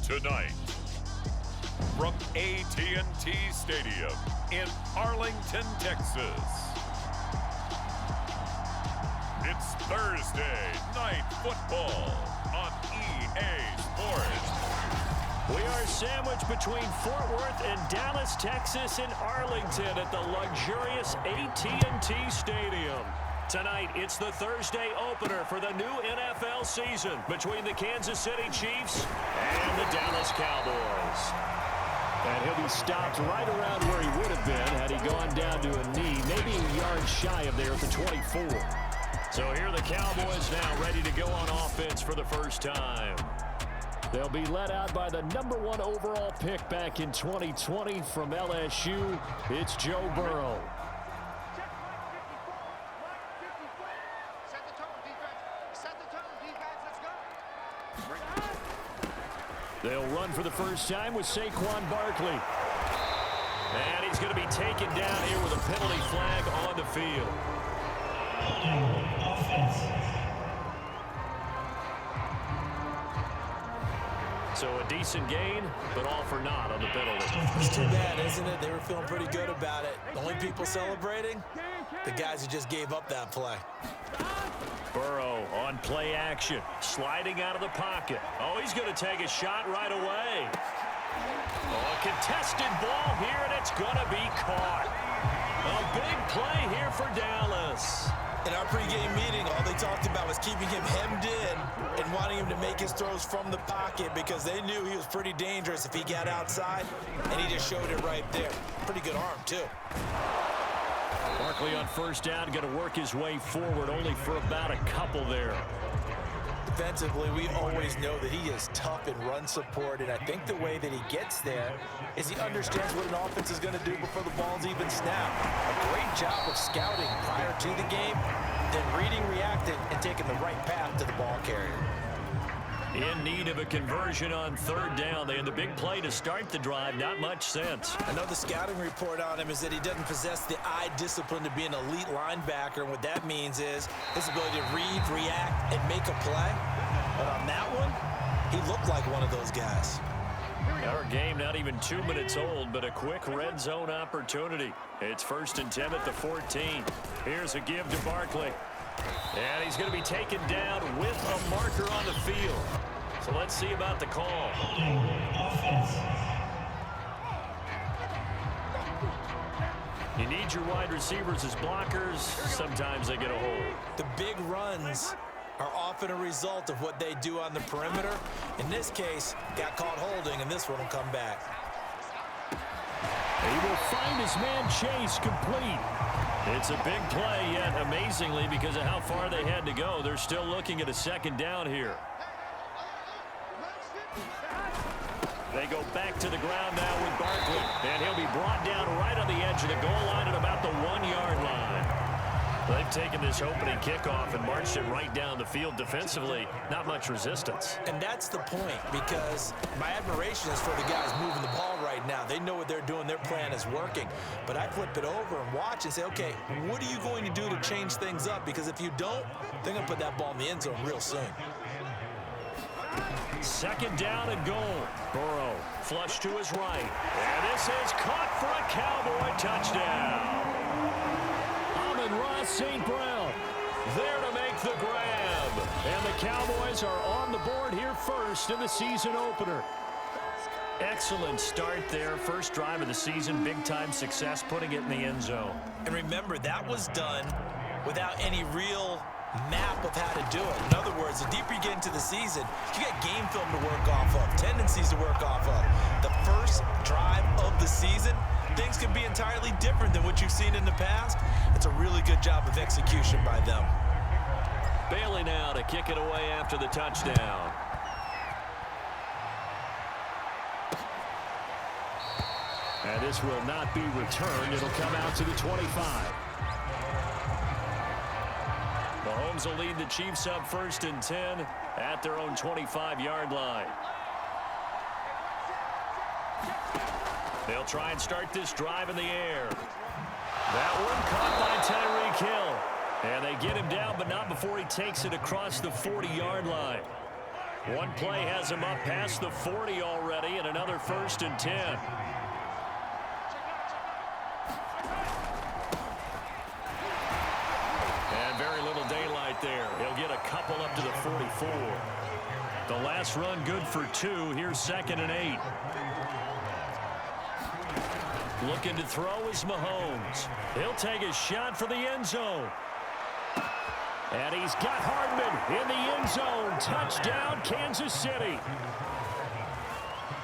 Tonight, from AT&T Stadium in Arlington, Texas, it's Thursday Night Football on EA Sports. We are sandwiched between Fort Worth and Dallas, Texas, and Arlington at the luxurious AT&T Stadium. Tonight, it's the Thursday opener for the new NFL season between the Kansas City Chiefs and the Dallas Cowboys. And he'll be stopped right around where he would have been had he gone down to a knee, maybe a yard shy of there at the 24. So here are the Cowboys now ready to go on offense for the first time. They'll be led out by the #1 overall pick back in 2020 from LSU. It's Joe Burrow. They'll run for the first time with Saquon Barkley. And he's going to be taken down here with a penalty flag on the field. So a decent gain, but all for naught on the penalty. It's too bad, isn't it? They were feeling pretty good about it. The only people celebrating, the guys who just gave up that play. Burrow on play action, sliding out of the pocket. Oh, he's going to take a shot right away. Oh, a contested ball here, and it's going to be caught. A big play here for Dallas. In our pregame meeting, all they talked about was keeping him hemmed in and wanting him to make his throws from the pocket because they knew he was pretty dangerous if he got outside, and he just showed it right there. Pretty good arm, too. Barkley on first down, going to work his way forward, only for about a couple there. Defensively, we always know that he is tough in run support, and I think the way that he gets there is he understands what an offense is going to do before the ball's even snapped. A great job of scouting prior to the game, then reading, reacting, and taking the right path to the ball carrier. In need of a conversion on third down. They had the big play to start the drive. Not much sense. I know the scouting report on him is that he doesn't possess the eye discipline to be an elite linebacker. And what that means is his ability to read, react, and make a play. But on that one, he looked like one of those guys. Our game not even 2 minutes old, but a quick red zone opportunity. It's 1st and 10 at the 14. Here's a give to Barkley. And he's going to be taken down with a marker on the field. So let's see about the call. You need your wide receivers as blockers. Sometimes they get a hold. The big runs are often a result of what they do on the perimeter. In this case, got caught holding, and this one will come back. He will find his man Chase complete. It's a big play, yet amazingly, because of how far they had to go, they're still looking at a second down here. They go back to the ground now with Barkley, and he'll be brought down right on the edge of the goal line at about the 1-yard line. They've taken this opening kickoff and marched it right down the field defensively. Not much resistance. And that's the point, because my admiration is for the guys moving the ball right now. They know what they're doing. Their plan is working. But I flip it over and watch and say, okay, what are you going to do to change things up? Because if you don't, they're going to put that ball in the end zone real soon. Second down and goal. Burrow flush to his right. And this is caught for a Cowboy touchdown. Ross St. Brown there to make the grab. And the Cowboys are on the board here first in the season opener. Excellent start there. First drive of the season. Big-time success putting it in the end zone. And remember, that was done without any real map of how to do it. In other words, the deeper you get into the season, you got game film to work off of, tendencies to work off of. The first drive of the season, things can be entirely different than what you've seen in the past. It's a really good job of execution by them. Bailey now to kick it away after the touchdown. And this will not be returned. It'll come out to the 25. Mahomes will lead the Chiefs up 1st and 10 at their own 25-yard line. They'll try and start this drive in the air. That one caught by Tyreek Hill. And they get him down, but not before he takes it across the 40-yard line. One play has him up past the 40 already, and another 1st and 10. And very little daylight there. He'll get a couple up to the 44. The last run good for 2. Here's 2nd and 8. Looking to throw is Mahomes. He'll take a shot for the end zone. And he's got Hardman in the end zone. Touchdown, Kansas City.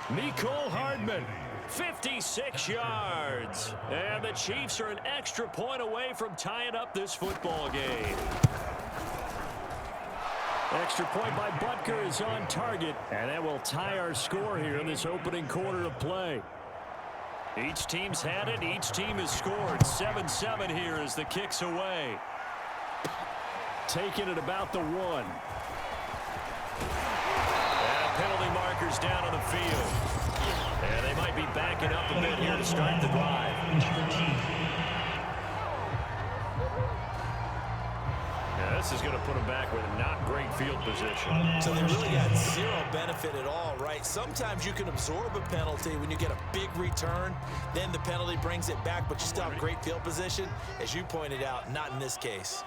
Mecole Hardman, 56 yards. And the Chiefs are an extra point away from tying up this football game. Extra point by Butker is on target. And that will tie our score here in this opening quarter of play. Each team's had it. Each team has scored. 7-7 here as the kick's away. Taking it about the 1. And penalty markers down on the field. And they might be backing up a bit here to start the drive. Yeah, this is going to put them back with not great field position. So they really had zero benefit at all, right? Sometimes you can absorb a penalty when you get a big return. Then the penalty brings it back, but you still have great field position. As you pointed out, not in this case.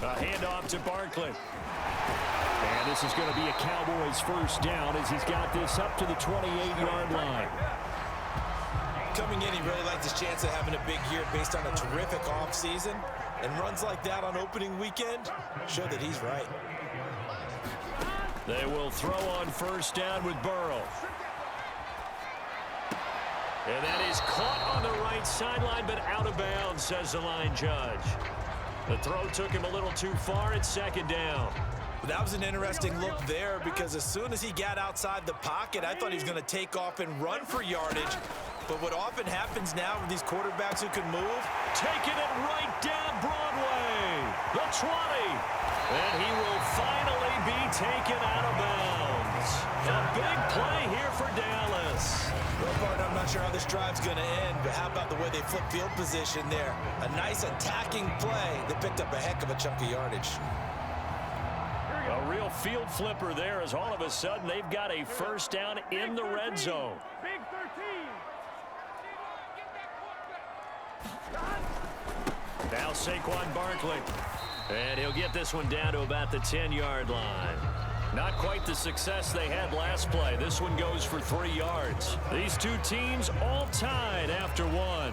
A handoff to Barkley. And this is going to be a Cowboys 1st down as he's got this up to the 28-yard line. Coming in, he really liked his chance of having a big year based on a terrific offseason. And runs like that on opening weekend show that he's right. They will throw on 1st down with Burrow. And that is caught on the right sideline, but out of bounds, says the line judge. The throw took him a little too far at 2nd down. That was an interesting look there because as soon as he got outside the pocket, I thought he was going to take off and run for yardage. But what often happens now with these quarterbacks who can move, taking it right down Broadway, the 20. And he will finally be taken out of bounds. A big play here for Dallas. Well, Bart, I'm not sure how this drive's going to end, but how about the way they flip field position there? A nice attacking play that picked up a heck of a chunk of yardage. A real field flipper there as all of a sudden they've got a 1st down in the red zone. Big 13. Now Saquon Barkley. And he'll get this one down to about the 10-yard line. Not quite the success they had last play. This one goes for 3 yards. These two teams all tied after 1.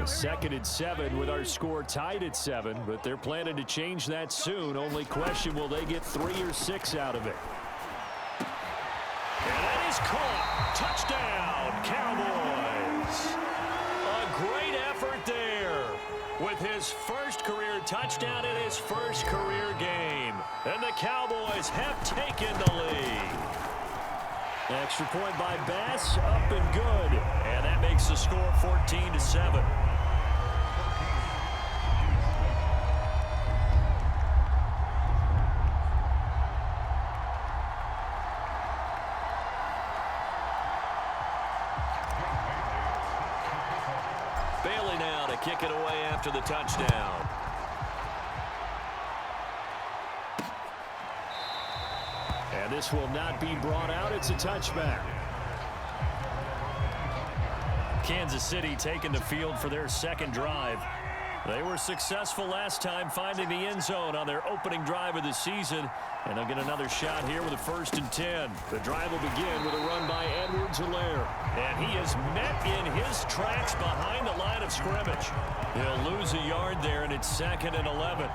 Second and 7 with our score tied at 7, but they're planning to change that soon. Only question, will they get 3 or 6 out of it? And that is caught. Touchdown, Cowboys. A great effort there with his 1st career touchdown in his 1st career game. And the Cowboys have taken the lead. Extra point by Bass, up and good. And that makes the score 14-7. Bailey now to kick it away after the touchdown. And this will not be brought out. It's a touchback. Kansas City taking the field for their 2nd drive. They were successful last time finding the end zone on their opening drive of the season. And they'll get another shot here with a 1st and 10. The drive will begin with a run by Edwards-Helaire. And he is met in his tracks behind the line of scrimmage. He'll lose a yard there, and it's 2nd and 11.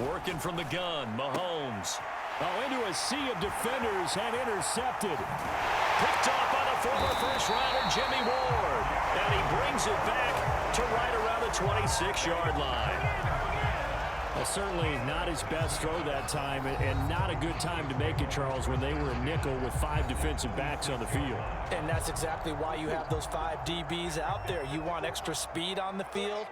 Working from the gun, Mahomes. Oh, into a sea of defenders and intercepted. Picked off by the former 1st-rounder Jimmy Ward. And he brings it back to right around the 26-yard line. Well, certainly not his best throw that time, and not a good time to make it, Charles, when they were a nickel with 5 defensive backs on the field. And that's exactly why you have those 5 DBs out there. You want extra speed on the field,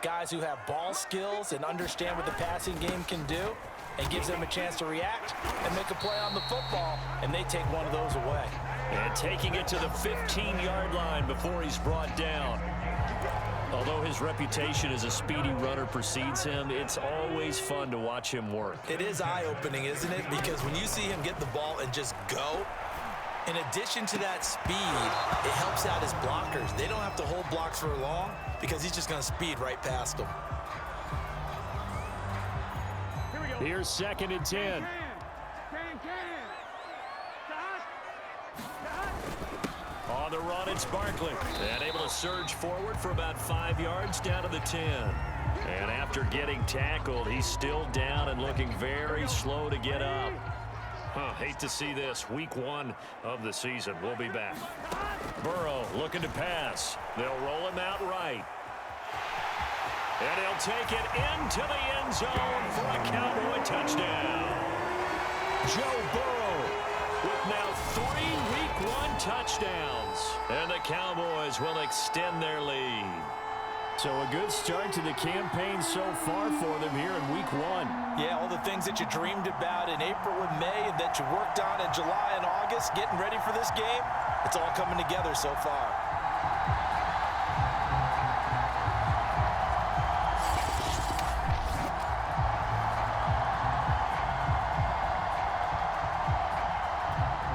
guys who have ball skills and understand what the passing game can do, and gives them a chance to react and make a play on the football, and they take one of those away. And taking it to the 15-yard line before he's brought down. Although his reputation as a speedy runner precedes him, it's always fun to watch him work. It is eye-opening, isn't it? Because when you see him get the ball and just go, in addition to that speed, it helps out his blockers. They don't have to hold blocks for long because he's just going to speed right past them. Here's 2nd and 10. On the run, it's Barkley. And able to surge forward for about 5 yards down to the 10. And after getting tackled, he's still down and looking very slow to get up. Hate to see this. Week 1 of the season. We'll be back. Burrow looking to pass. They'll roll him out right. And he'll take it into the end zone for a Cowboy touchdown. Joe Burrow with now 3 Week 1 touchdowns. And the Cowboys will extend their lead. So a good start to the campaign so far for them here in Week 1. Yeah, all the things that you dreamed about in April and May and that you worked on in July and August, getting ready for this game, it's all coming together so far.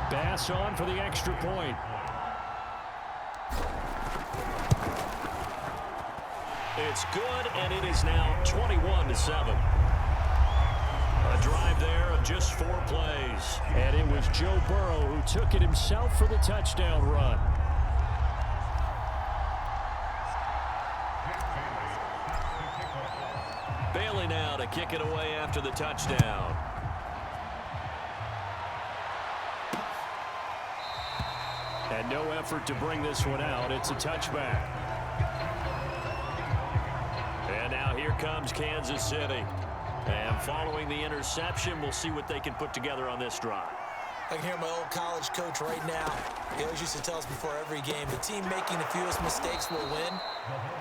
Pass on for the extra point. It's good, and it is now 21-7. A drive there of just 4 plays. And it was Joe Burrow who took it himself for the touchdown run. Bailey now to kick it away after the touchdown. And no effort to bring this one out. It's a touchback. And now here comes Kansas City. And following the interception, we'll see what they can put together on this drive. I can hear my old college coach right now. He always used to tell us before every game, the team making the fewest mistakes will win.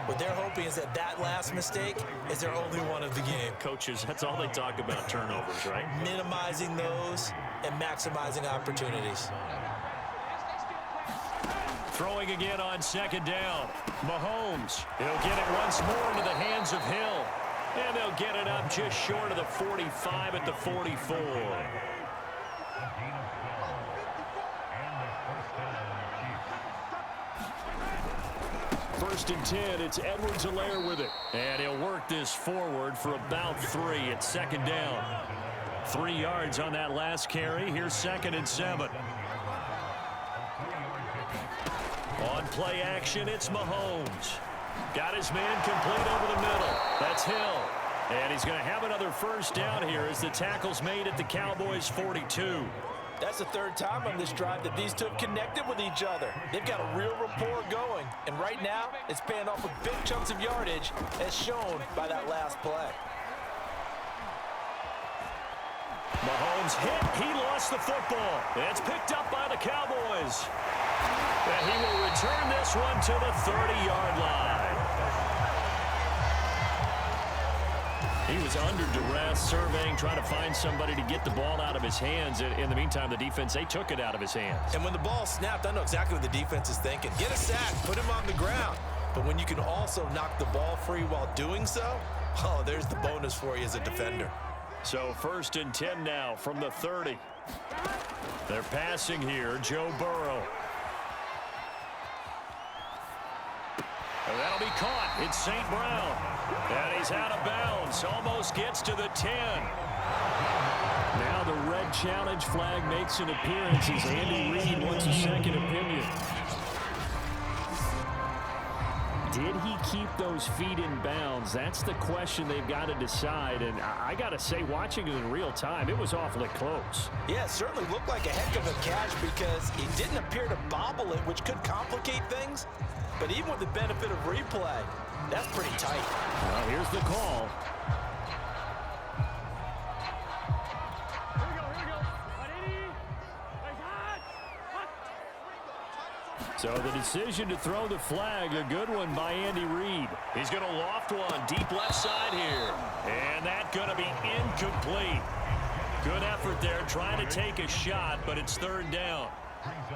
What they're hoping is that that last mistake is their only one of the game. Coaches, that's all they talk about, turnovers, right? Minimizing those and maximizing opportunities. Throwing again on 2nd down. Mahomes. He'll get it once more into the hands of Hill. And they'll get it up just short of the 45 at the 44. First and 10, it's Edwards-Helaire with it. And he'll work this forward for about 3 at 2nd down. 3 yards on that last carry. Here's 2nd and 7. On play action, it's Mahomes. Got his man complete over the middle. That's Hill. And he's going to have another first down here as the tackle's made at the Cowboys' 42. That's the 3rd time on this drive that these two have connected with each other. They've got a real rapport going. And right now, it's paying off with big chunks of yardage as shown by that last play. Mahomes hit. He lost the football. It's picked up by the Cowboys. And he will return this one to the 30-yard line. He was under duress, surveying, trying to find somebody to get the ball out of his hands. In the meantime, the defense, they took it out of his hands. And when the ball snapped, I know exactly what the defense is thinking. Get a sack, put him on the ground. But when you can also knock the ball free while doing so, oh, there's the bonus for you as a defender. So 1st and 10 now from the 30. They're passing here, Joe Burrow. And that'll be caught. It's St. Brown. And he's out of bounds. Almost gets to the 10. Now the red challenge flag makes an appearance as Andy Reid wants a second opinion. Did he keep those feet in bounds? That's the question they've got to decide. And I got to say, watching it in real time, it was awfully close. Yeah, it certainly looked like a heck of a catch because he didn't appear to bobble it, which could complicate things. But even with the benefit of replay, that's pretty tight. Well, here's the call. So the decision to throw the flag, a good one by Andy Reid. He's going to loft one deep left side here. And that's going to be incomplete. Good effort there trying to take a shot, but it's 3rd down.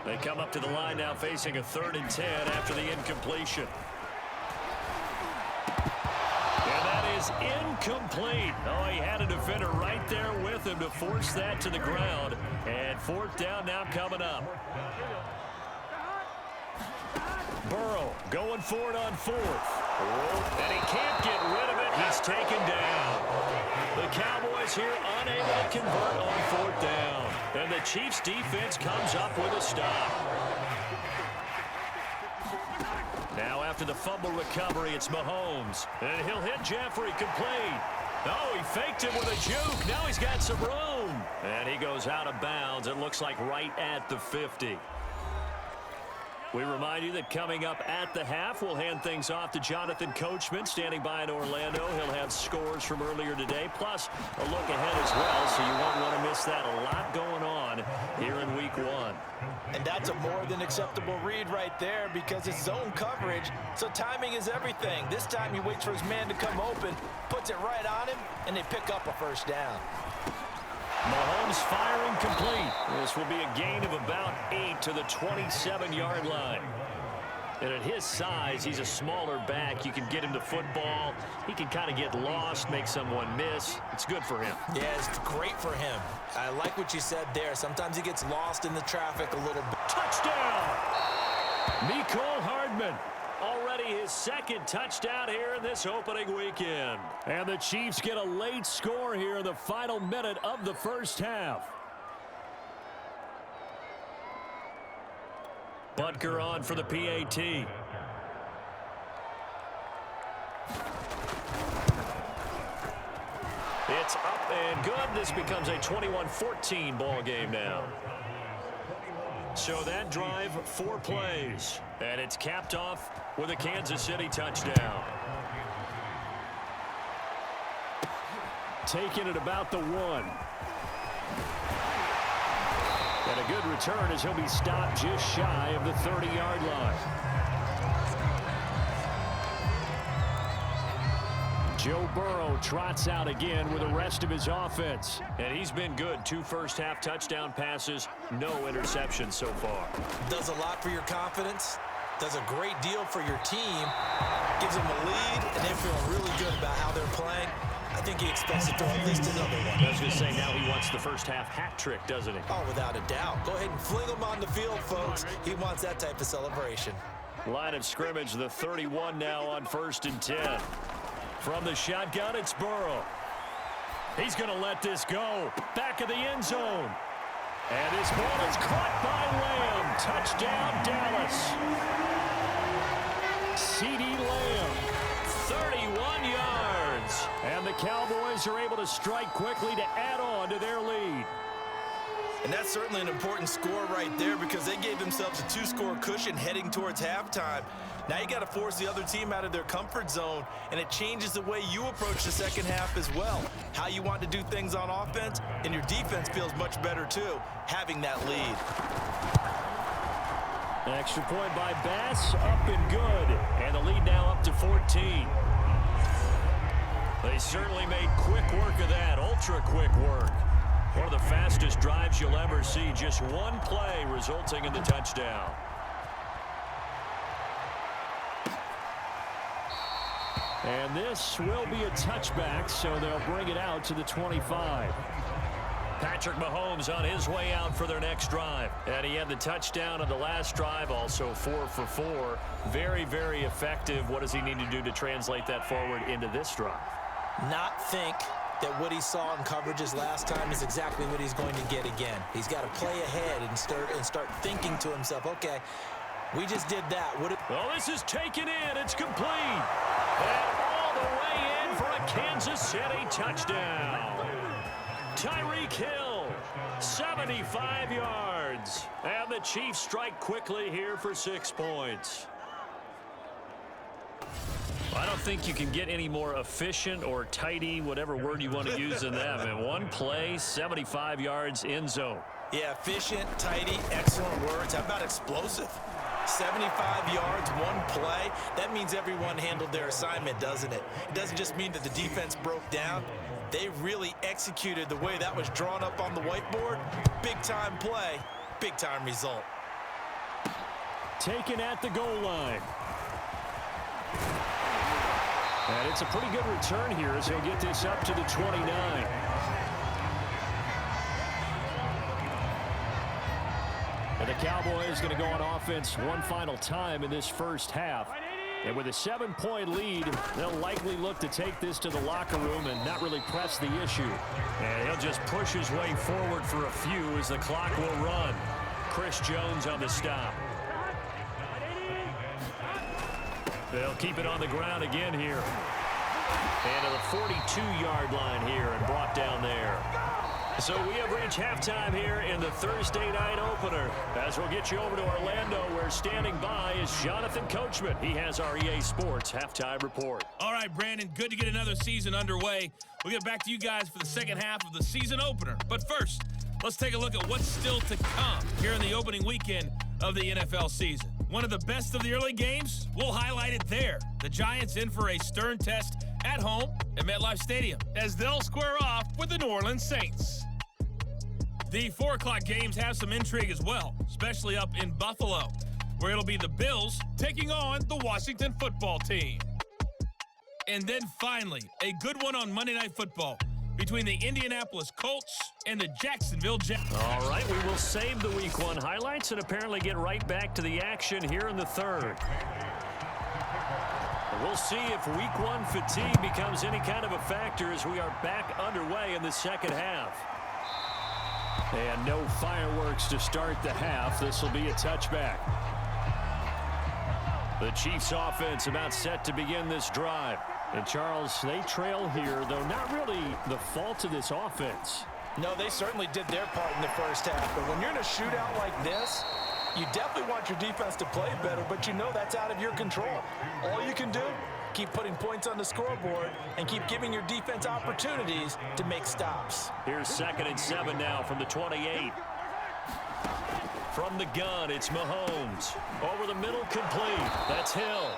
They come up to the line now facing a 3rd and 10 after the incompletion. And that is incomplete. Oh, he had a defender right there with him to force that to the ground. And 4th down now coming up. Burrow going for it on 4th. And he can't get rid of it. He's taken down. The Cowboys here unable to convert on 4th down. And the Chiefs defense comes up with a stop. Now after the fumble recovery, it's Mahomes. And he'll hit Jeffrey complete. Oh, he faked him with a juke. Now he's got some room. And he goes out of bounds. It looks like right at the 50. We remind you that coming up at the half, we'll hand things off to Jonathan Coachman, standing by in Orlando. He'll have scores from earlier today, plus a look ahead as well, so you won't want to miss that. A lot going on here in Week 1. And that's a more than acceptable read right there because it's zone coverage, so timing is everything. This time he waits for his man to come open, puts it right on him, and they pick up a 1st down. Mahomes firing complete. This will be a gain of about 8 to the 27-yard line. And at his size, he's a smaller back. You can get him to football. He can kind of get lost, make someone miss. It's good for him. Yeah, it's great for him. I like what you said there. Sometimes he gets lost in the traffic a little bit. Touchdown! Mecole Hardman. Already his 2nd touchdown here in this opening weekend. And the Chiefs get a late score here in the final minute of the 1st half. Butker on for the PAT. It's up and good. This becomes a 21-14 ball game now. So that drive, 4 plays. And it's capped off with a Kansas City touchdown. Taking it about the 1. And a good return as he'll be stopped just shy of the 30-yard line. Joe Burrow trots out again with the rest of his offense. And he's been good. 2 first-half touchdown passes, no interceptions so far. Does a lot for your confidence. Does a great deal for your team. Gives them a lead, and they're feeling really good about how they're playing. I think he expects to throw at least another one. I was going to say, now he wants the first-half hat trick, doesn't he? Oh, without a doubt. Go ahead and fling him on the field, folks. He wants that type of celebration. Line of scrimmage, the 31 now on 1st and 10. From the shotgun, it's Burrow. He's going to let this go. Back of the end zone. And this ball is caught by Lamb. Touchdown, Dallas. CeeDee Lamb, 31 yards. And the Cowboys are able to strike quickly to add on to their lead. And that's certainly an important score right there because they gave themselves a 2-score cushion heading towards halftime. Now you got to force the other team out of their comfort zone, and it changes the way you approach the second half as well. How you want to do things on offense, and your defense feels much better too, having that lead. Extra point by Bass, up and good. And the lead now up to 14. They certainly made quick work of that, ultra-quick work. One of the fastest drives you'll ever see, just one play resulting in the touchdown. And this will be a touchback, so they'll bring it out to the 25. Patrick Mahomes on his way out for their next drive. And he had the touchdown on the last drive, also 4 for 4. Very, very effective. What does he need to do to translate that forward into this drive? Not think that what he saw in coverages last time is exactly what he's going to get again. He's got to play ahead and start thinking to himself, okay, we just did that. Well, this is taken in. It's complete. And all the way in for a Kansas City touchdown. Tyreek Hill, 75 yards. And the Chiefs strike quickly here for 6 points. I don't think you can get any more efficient or tidy, whatever word you want to use in that. I mean, one play, 75 yards in zone. Yeah, efficient, tidy, excellent words. How about explosive? 75 yards, one play. That means everyone handled their assignment, doesn't it? It doesn't just mean that the defense broke down. They really executed the way that was drawn up on the whiteboard. Big-time play, big-time result. Taken at the goal line. And it's a pretty good return here as he'll get this up to the 29. And the Cowboys going to go on offense one final time in this first half. And with a 7-point lead, they'll likely look to take this to the locker room and not really press the issue. And he'll just push his way forward for a few as the clock will run. Chris Jones on the stop. They'll keep it on the ground again here. And to the 42-yard line here and brought down there. So we have reached halftime here in the Thursday night opener. As we'll get you over to Orlando, where standing by is Jonathan Coachman. He has our EA Sports halftime report. All right, Brandon, good to get another season underway. We'll get back to you guys for the second half of the season opener. But first, let's take a look at what's still to come here in the opening weekend of the NFL season. One of the best of the early games, we'll highlight it there. The Giants in for a stern test at home at MetLife Stadium as they'll square off with the New Orleans Saints. The 4 o'clock games have some intrigue as well, especially up in Buffalo, where it'll be the Bills taking on the Washington football team. And then finally, a good one on Monday Night Football between the Indianapolis Colts and the Jacksonville Jaguars. All right, we will save the Week 1 highlights and apparently get right back to the action here in the third. We'll see if Week 1 fatigue becomes any kind of a factor as we are back underway in the second half. And no fireworks to start the half. This will be a touchback. The Chiefs offense about set to begin this drive. And Charles, they trail here, though not really the fault of this offense. No, they certainly did their part in the first half. But when you're in a shootout like this, you definitely want your defense to play better, but you know that's out of your control. All you can do, keep putting points on the scoreboard and keep giving your defense opportunities to make stops. Here's 2nd and 7 now from the 28. From the gun, it's Mahomes. Over the middle, complete. That's Hill.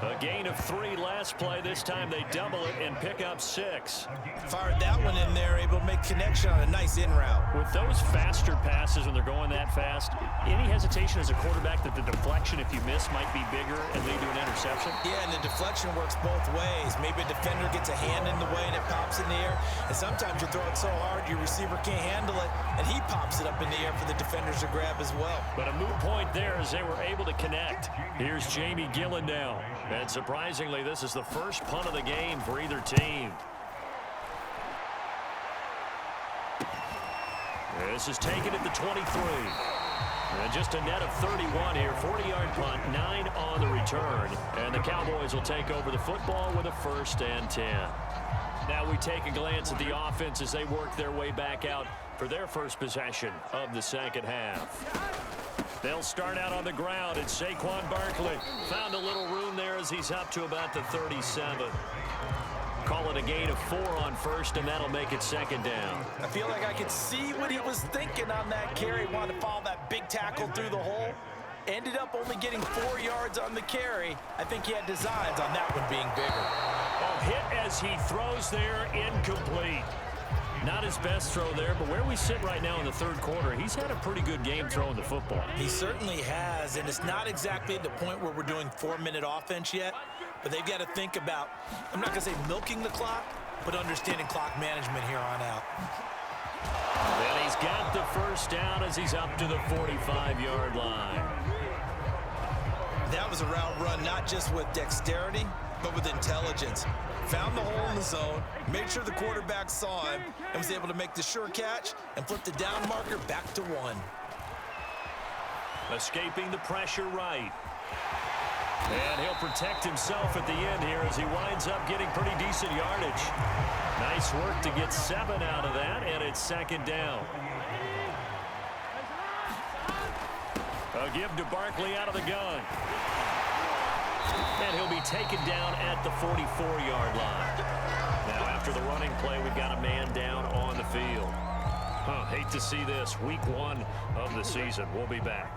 A gain of 3 last play. This time they double it and pick up 6. Fired that one in there, able to make connection on a nice in route. With those faster passes when they're going that fast, any hesitation as a quarterback that the deflection, if you miss, might be bigger and lead to an interception? Yeah, and the deflection works both ways. Maybe a defender gets a hand in the way and it pops in the air. And sometimes you throw it so hard your receiver can't handle it, and he pops it up in the air for the defenders to grab as well. But a moot point there as they were able to connect. Here's Jamie Gillen now. And surprisingly, this is the first punt of the game for either team. This is taken at the 23. And just a net of 31 here. 40-yard punt, 9 on the return. And the Cowboys will take over the football with a 1st and 10. Now we take a glance at the offense as they work their way back out for their first possession of the second half. They'll start out on the ground, and Saquon Barkley found a little room there as he's up to about the 37. Call it a gain of 4 on first, and that'll make it 2nd down. I feel like I could see what he was thinking on that carry. Wanted to follow that big tackle through the hole. Ended up only getting 4 yards on the carry. I think he had designs on that one being bigger. A hit as he throws there, incomplete. Not his best throw there, but where we sit right now in the third quarter, he's had a pretty good game throwing the football. He certainly has, and it's not exactly at the point where we're doing 4-minute offense yet, but they've got to think about, I'm not going to say milking the clock, but understanding clock management here on out. And he's got the first down as he's up to the 45-yard line. That was a route run not just with dexterity, but with intelligence. Found the hole in the zone, made sure the quarterback saw him, and was able to make the sure catch and flip the down marker back to 1. Escaping the pressure right. And he'll protect himself at the end here as he winds up getting pretty decent yardage. Nice work to get 7 out of that, and it's 2nd down. A give to Barkley out of the gun. And he'll be taken down at the 44-yard line. Now, after the running play, we've got a man down on the field. Hate to see this. Week 1 of the season. We'll be back.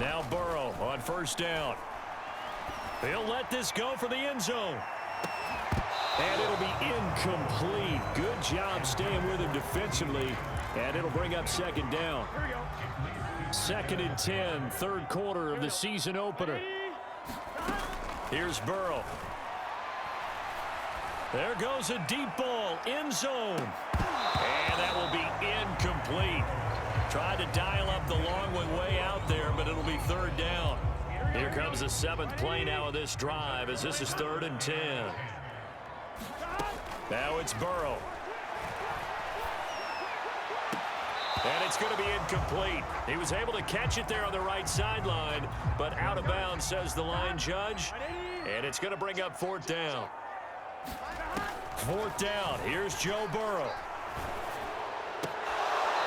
Now Burrow on first down. He'll let this go for the end zone. And it'll be incomplete. Good job staying with him defensively. And it'll bring up second down. 2nd and 10, third quarter of the season opener. Here's Burrow. There goes a deep ball, end zone. And that will be incomplete. Tried to dial up the long one way out there, but it'll be third down. Here comes the 7th play now of this drive as this is 3rd and 10. Now it's Burrow. And it's going to be incomplete. He was able to catch it there on the right sideline, but out of bounds, says the line judge. And it's going to bring up 4th down. 4th down. Here's Joe Burrow.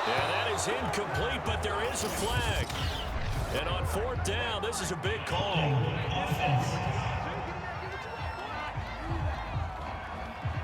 And that is incomplete, but there is a flag. And on 4th down, this is a big call.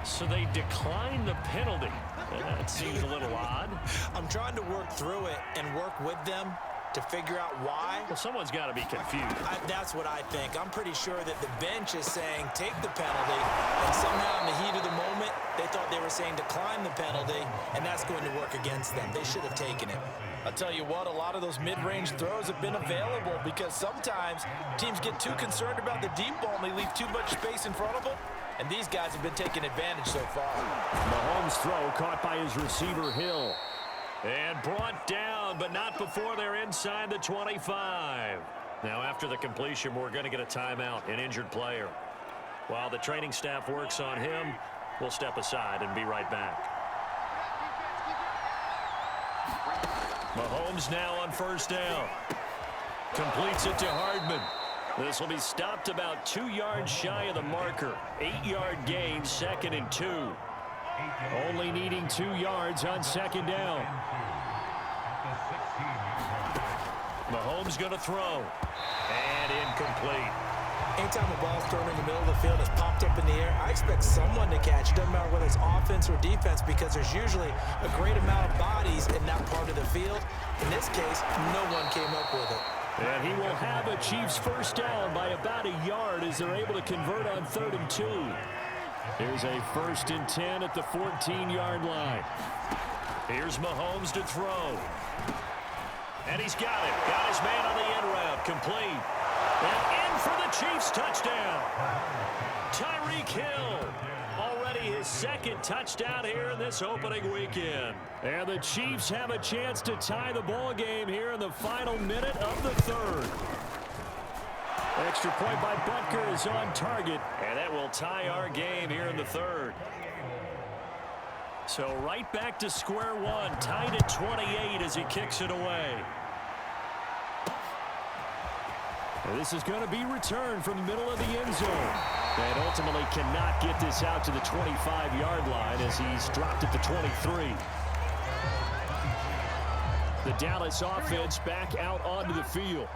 So they declined the penalty. That seems a little odd. I'm trying to work through it and work with them to figure out why. Well, someone's got to be confused. That's what I think. I'm pretty sure that the bench is saying take the penalty, and somehow in the heat of the moment, they thought they were saying decline the penalty, and that's going to work against them. They should have taken it. I'll tell you what, a lot of those mid-range throws have been available because sometimes teams get too concerned about the deep ball and they leave too much space in front of them, and these guys have been taking advantage so far. Mahomes' throw caught by his receiver, Hill. And brought down, but not before they're inside the 25. Now, after the completion, we're going to get a timeout, an injured player. While the training staff works on him, we'll step aside and be right back. Mahomes now on 1st down. Completes it to Hardman. This will be stopped about 2 yards shy of the marker. 8-yard gain, 2nd and 2. Only needing 2 yards on 2nd down. Mahomes going to throw. And incomplete. Anytime a ball's thrown in the middle of the field, it's popped up in the air, I expect someone to catch it. Doesn't matter whether it's offense or defense, because there's usually a great amount of bodies in that part of the field. In this case, no one came up with it. And he will have a Chiefs 1st down by about a yard as they're able to convert on 3rd and 2. Here's a 1st and 10 at the 14-yard line. Here's Mahomes to throw. And he's got it. Got his man on the end route. Complete. And in for the Chiefs touchdown. Tyreek Hill. Already his 2nd touchdown here in this opening weekend. And the Chiefs have a chance to tie the ball game here in the final minute of the 3rd. Extra point by Butker is on target, and that will tie our game here in the 3rd. So right back to square one, tied at 28 as he kicks it away. And this is going to be returned from the middle of the end zone. And ultimately cannot get this out to the 25-yard line as he's dropped at the 23. The Dallas offense back out onto the field.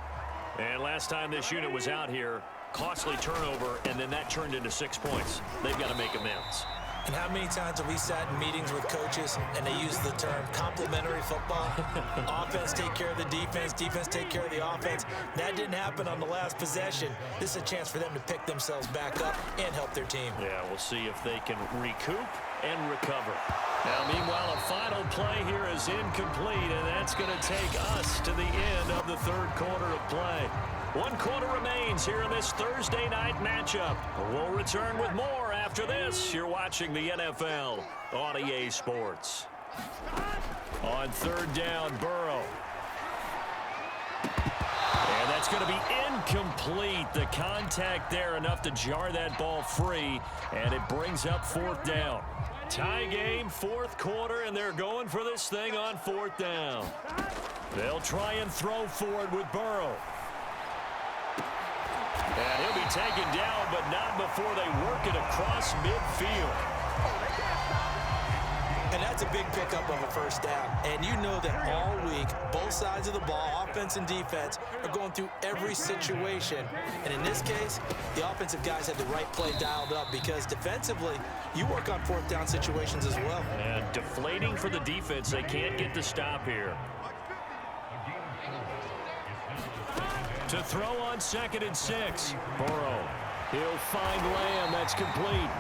And last time this unit was out here, costly turnover, and then that turned into 6 points. They've got to make amends. And how many times have we sat in meetings with coaches and they use the term complementary football? Offense take care of the defense, defense take care of the offense. That didn't happen on the last possession. This is a chance for them to pick themselves back up and help their team. Yeah, we'll see if they can recoup and recover. Now, meanwhile, a final play here is incomplete, and that's going to take us to the end of the 3rd quarter of play. 1 quarter remains here in this Thursday night matchup. We'll return with more after this. You're watching the NFL on EA Sports. On 3rd down, Burrow. And that's going to be incomplete. The contact there enough to jar that ball free, and it brings up 4th down. Tie game, 4th quarter, and they're going for this thing on 4th down. They'll try and throw forward with Burrow. And he'll be taken down, but not before they work it across midfield. And that's a big pickup of a 1st down. And you know that all week, both sides of the ball, offense and defense, are going through every situation. And in this case, the offensive guys had the right play dialed up because defensively, you work on 4th down situations as well. And deflating for the defense. They can't get the stop here. To throw on 2nd and 6. Burrow. He'll find Lamb. That's complete.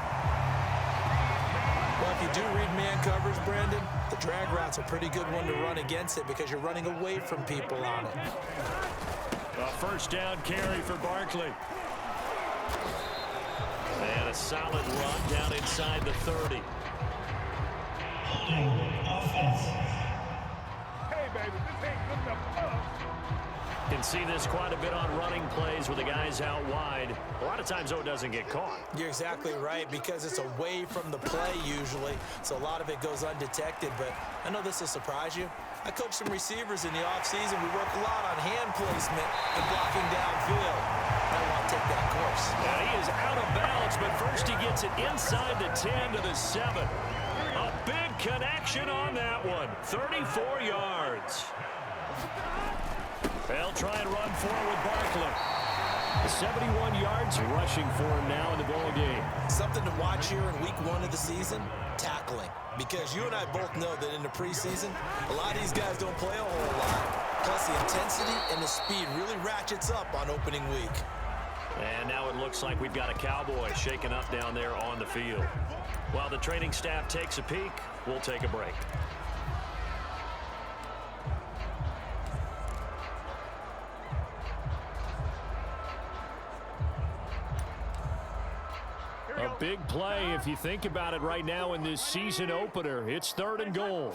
if you do read man coverage, Brandon, the drag route's a pretty good one to run against it because you're running away from people on it. A first down carry for Barkley. And a solid run down inside the 30. Offense. Hey, baby, this ain't good enough. Can see this quite a bit on running plays with the guys out wide. A lot of times, though, it doesn't get caught. You're exactly right because it's away from the play usually, so a lot of it goes undetected. But I know this will surprise you. I coach some receivers in the offseason. We work a lot on hand placement and blocking downfield. I don't want to take that course. And he is out of bounds, but first he gets it inside the 10 to the 7. A big connection on that one. 34 yards. They'll try and run forward with Barkley. 71 yards rushing for him now in the ball game. Something to watch here in week 1 of the season, tackling. Because you and I both know that in the preseason, a lot of these guys don't play a whole lot. Plus the intensity and the speed really ratchets up on opening week. And now it looks like we've got a Cowboy shaking up down there on the field. While the training staff takes a peek, we'll take a break. A big play if you think about it right now in this season opener. It's 3rd and goal.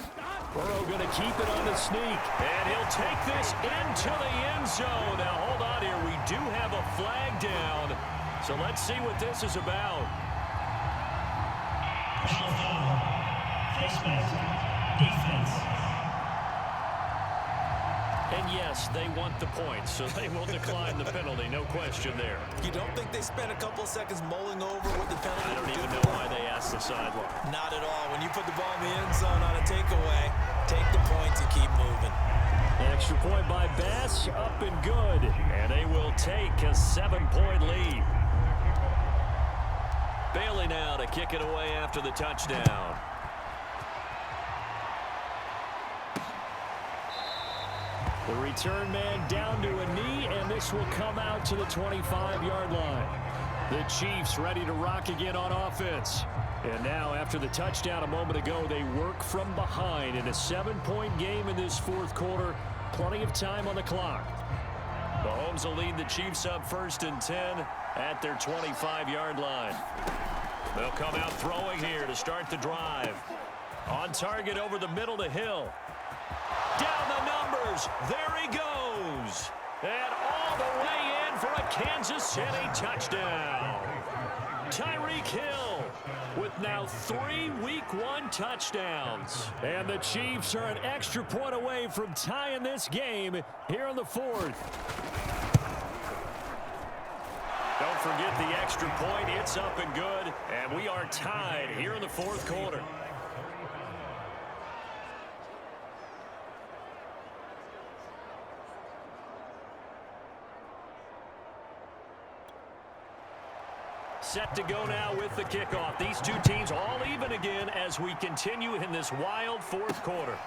Burrow going to keep it on the sneak. And he'll take this into the end zone. Now hold on here. We do have a flag down. So let's see what this is about. Personal foul. Face mask. Defense. And yes, they want the points, so they will decline the penalty. No question there. You don't think they spent a couple of seconds mulling over what the penalty I don't would even do know for them? why they asked the sideline. Not at all. When you put the ball in the end zone on a takeaway, take the points and keep moving. Extra point by Bass, up and good. And they will take a 7-point lead. Bailey now to kick it away after the touchdown. The return man down to a knee, and this will come out to the 25-yard line. The Chiefs ready to rock again on offense. And now, after the touchdown a moment ago, they work from behind in a 7-point game in this 4th quarter. Plenty of time on the clock. Mahomes will lead the Chiefs up 1st and 10 at their 25-yard line. They'll come out throwing here to start the drive. On target over the middle to Hill. Down the numbers. There he goes. And all the way in for a Kansas City touchdown. Tyreek Hill with now 3 Week 1 touchdowns. And the Chiefs are an extra point away from tying this game here in the 4th. Don't forget the extra point. It's up and good. And we are tied here in the 4th quarter. Set to go now with the kickoff. These two teams all even again as we continue in this wild 4th quarter.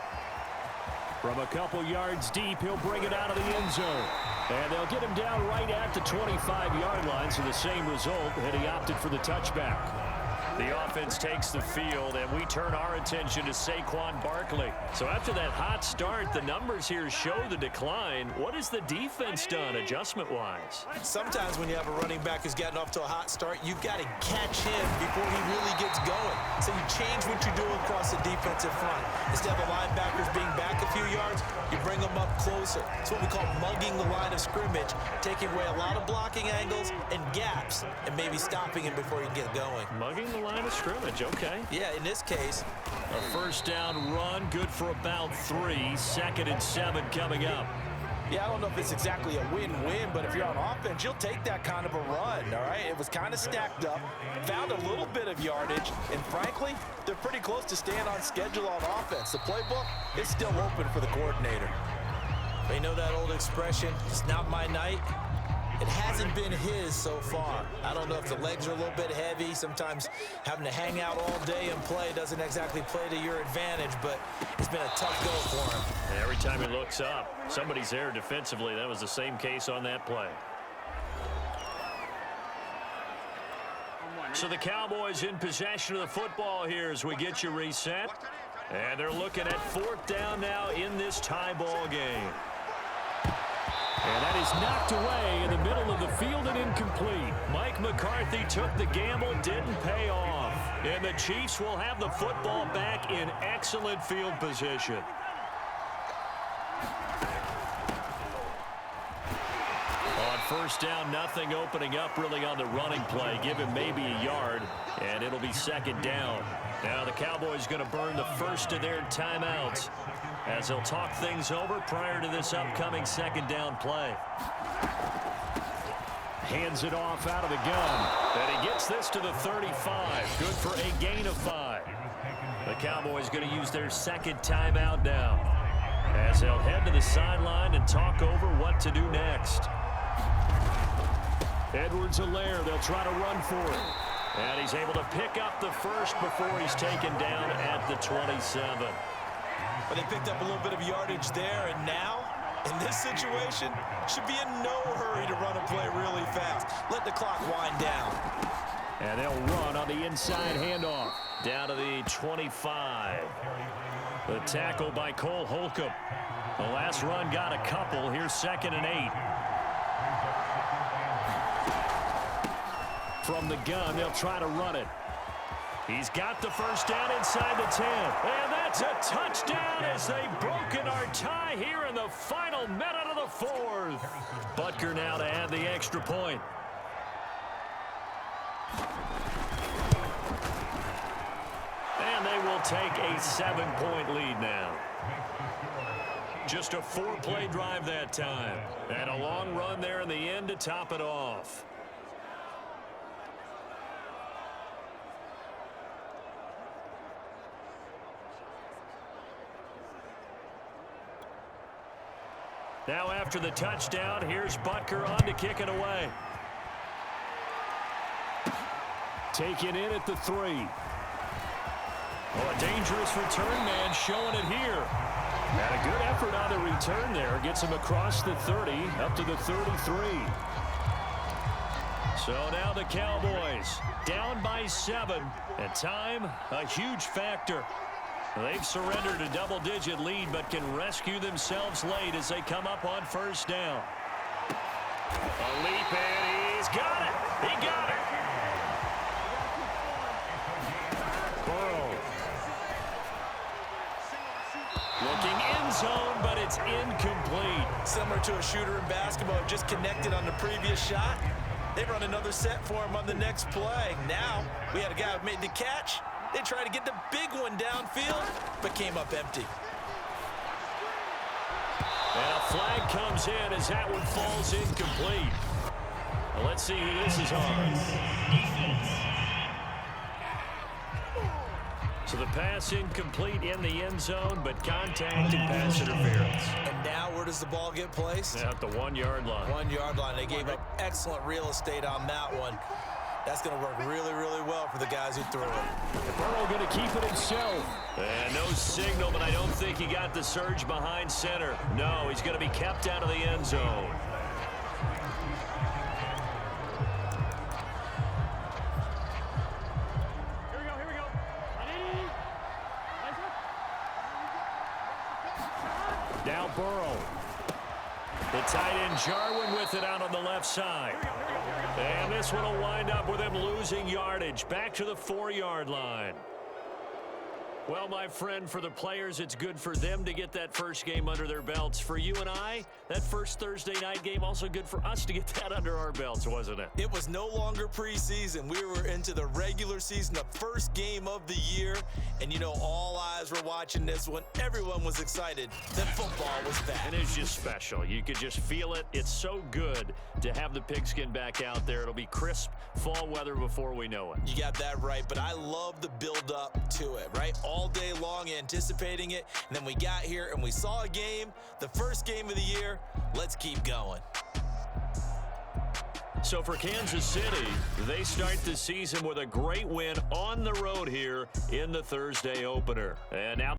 From a couple yards deep, he'll bring it out of the end zone. And they'll get him down right at the 25-yard line, so the same result, and he opted for the touchback. The offense takes the field, and we turn our attention to Saquon Barkley. So after that hot start, the numbers here show the decline. What has the defense done adjustment-wise? Sometimes when you have a running back who's getting off to a hot start, you've got to catch him before he really gets going. So you change what you're doing across the defensive front. Instead of the linebackers being back a few yards, you bring them up closer. It's what we call mugging the line of scrimmage, taking away a lot of blocking angles and gaps, and maybe stopping him before he can get going. Mugging the line of scrimmage, okay. Yeah, in this case. A first down run, good for about 3. 2nd and 7 coming up. Yeah, I don't know if it's exactly a win-win, but if you're on offense, you'll take that kind of a run, all right? It was kind of stacked up, found a little bit of yardage, and frankly, they're pretty close to staying on schedule on offense. The playbook is still open for the coordinator. They know that old expression, it's not my night. It hasn't been his so far. I don't know if the legs are a little bit heavy. Sometimes having to hang out all day and play doesn't exactly play to your advantage, but it's been a tough go for him. And every time he looks up, somebody's there defensively. That was the same case on that play. So the Cowboys in possession of the football here as we get you reset. And they're looking at 4th down now in this tie ball game. And that is knocked away in the middle of the field and incomplete. Mike McCarthy took the gamble, didn't pay off. And the Chiefs will have the football back in excellent field position. On 1st down, nothing opening up really on the running play. Give him maybe a yard, and it'll be 2nd down. Now the Cowboys going to burn the first of their timeouts as they'll talk things over prior to this upcoming 2nd down play. Hands it off out of the gun. And he gets this to the 35. Good for a gain of 5. The Cowboys going to use their 2nd timeout now as they'll head to the sideline and talk over what to do next. Edwards-Helaire, they'll try to run for it. And he's able to pick up the first before he's taken down at the 27. But they picked up a little bit of yardage there, and now, in this situation, should be in no hurry to run a play really fast. Let the clock wind down. And they'll run on the inside handoff. Down to the 25. The tackle by Cole Holcomb. The last run got a couple. Here's 2nd and 8. From the gun, they'll try to run it. He's got the first down inside the 10. And that's a touchdown as they've broken our tie here in the final minute of the 4th. Butker now to add the extra point. And they will take a 7-point lead now. Just a 4-play drive that time. And a long run there in the end to top it off. Now after the touchdown, here's Butker on to kick it away. Taken in at the 3. Oh, a dangerous return man showing it here. And a good effort on the return there. Gets him across the 30, up to the 33. So now the Cowboys down by 7. And time, a huge factor. They've surrendered a double-digit lead, but can rescue themselves late as they come up on 1st down. A leap, and he's got it. He got it. Burrow. Looking end zone, but it's incomplete. Similar to a shooter in basketball, just connected on the previous shot. They run another set for him on the next play. Now, we had a guy who made the catch. They tried to get the big one downfield, but came up empty. And a flag comes in as that one falls incomplete. Well, let's see who this is on. So the pass incomplete in the end zone, but contact and pass interference. And now where does the ball get placed? At the 1-yard line. 1-yard line. They gave up excellent real estate on that one. That's going to work really, really well for the guys who threw it. Burrow going to keep it himself. And no signal, but I don't think he got the surge behind center. No, he's going to be kept out of the end zone. Here we go. Now Burrow. The tight end Jarwin with it out on the left side. And this one will wind up with him losing yardage. Back to the 4-yard line. Well, my friend, for the players, it's good for them to get that first game under their belts. For you and I, that first Thursday night game, also good for us to get that under our belts, wasn't it? It was no longer preseason. We were into the regular season, the first game of the year. And, you know, all eyes were watching this one. Everyone was excited that football was back. And it's just special. You could just feel it. It's so good to have the pigskin back out there. It'll be crisp fall weather before we know it. You got that right, but I love the build-up to it, right? All day long anticipating it, and then we got here and we saw a game, the first game of the year. Let's keep going. So for Kansas City, they start the season with a great win on the road here in the Thursday opener. And now